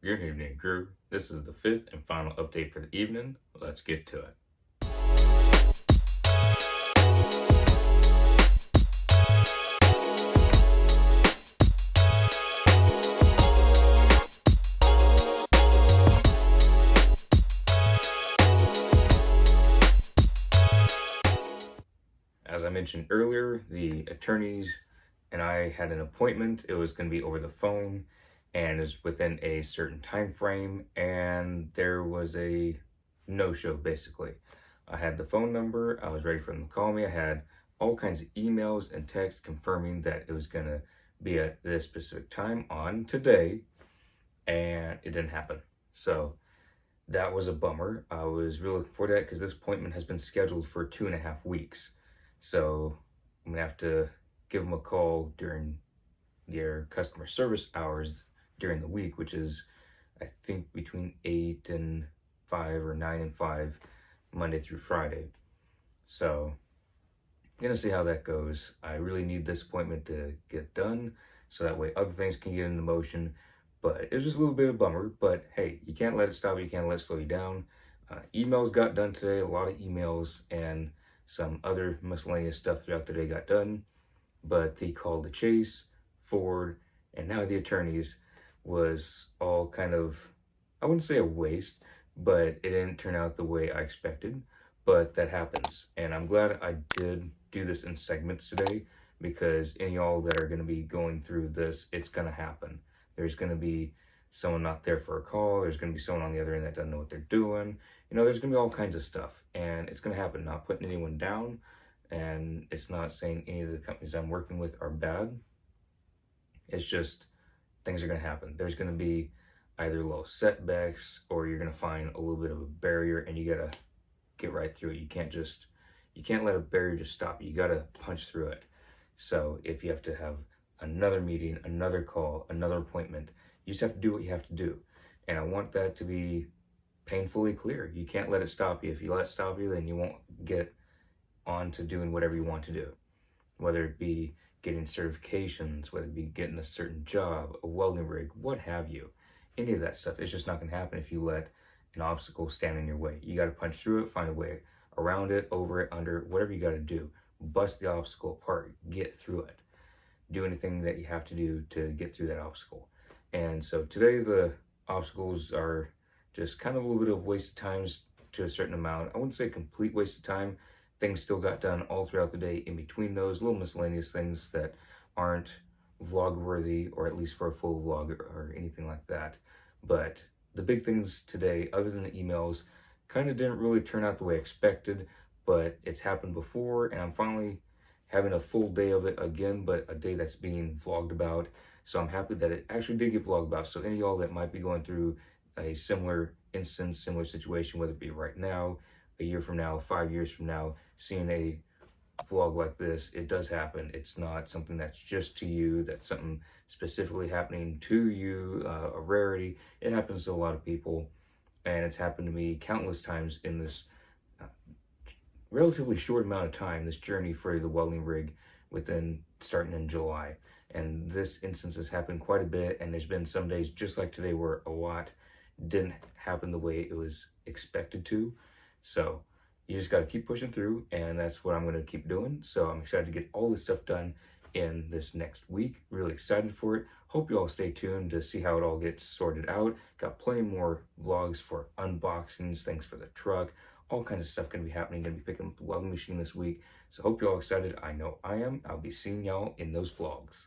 Good evening, crew. This is the fifth and final update for the evening. Let's get to it. As I mentioned earlier, the attorneys and I had an appointment. It was going to be over the phone and it was within a certain time frame, and there was a no-show basically. I had the phone number, I was ready for them to call me. I had all kinds of emails and texts confirming that it was going to be at this specific time on today, and it didn't happen. So that was a bummer. I was really looking forward to that because this appointment has been scheduled for 2.5 weeks. So I'm gonna have to give them a call during their customer service hours during the week, which is I think between 8 and 5 or 9 and 5, Monday through Friday. So I'm gonna see how that goes. I really need this appointment to get done so that way other things can get into motion. But it was just a little bit of a bummer. But hey, you can't let it stop you. You can't let it slow you down. Emails got done today, a lot of emails, and some other miscellaneous stuff throughout the day got done. But the call to Chase, Ford, and now the attorneys was all kind of, I wouldn't say a waste, but it didn't turn out the way I expected. But that happens. And I'm glad I did do this in segments today, because any of y'all that are going to be going through this, it's going to happen. There's going to be someone not there for a call. There's going to be someone on the other end that doesn't know what they're doing. There's going to be all kinds of stuff, and it's going to happen. Not putting anyone down, and it's not saying any of the companies I'm working with are bad. It's just things are going to happen. There's going to be either little setbacks, or you're going to find a little bit of a barrier, and you got to get right through it. You can't let a barrier just stop you. You got to punch through it. So if you have to have another meeting, another call, another appointment, you just have to do what you have to do. And I want that to be painfully clear. You can't let it stop you. If you let it stop you, then you won't get on to doing whatever you want to do. Whether it be getting certifications, whether it be getting a certain job, a welding rig, what have you. Any of that stuff, it's just not going to happen if you let an obstacle stand in your way. You got to punch through it, find a way around it, over it, under, whatever you got to do. Bust the obstacle apart, get through it. Do anything that you have to do to get through that obstacle. And so today the obstacles are just kind of a little bit of waste of time to a certain amount. I wouldn't say complete waste of time. Things still got done all throughout the day in between those, little miscellaneous things that aren't vlog worthy, or at least for a full vlog or anything like that. But the big things today, other than the emails, kind of didn't really turn out the way I expected, but it's happened before, and I'm finally having a full day of it again, but a day that's being vlogged about. So I'm happy that it actually did get vlogged about. So any of y'all that might be going through a similar instance, similar situation, whether it be right now, a year from now, 5 years from now, seeing a vlog like this, it does happen. It's not something that's just to you, that's something specifically happening to you, a rarity. It happens to a lot of people, and it's happened to me countless times in this relatively short amount of time, this journey for the welding rig within starting in July. And this instance has happened quite a bit, and there's been some days just like today where a lot didn't happen the way it was expected to. So you just got to keep pushing through, and that's what I'm going to keep doing. So I'm excited to get all this stuff done in this next week. Really excited for it. Hope you all stay tuned to see how it all gets sorted out. Got plenty more vlogs for unboxings, things for the truck, all kinds of stuff going to be happening. Going to be picking up the welding machine this week. So hope you're all excited. I know I am. I'll be seeing y'all in those vlogs.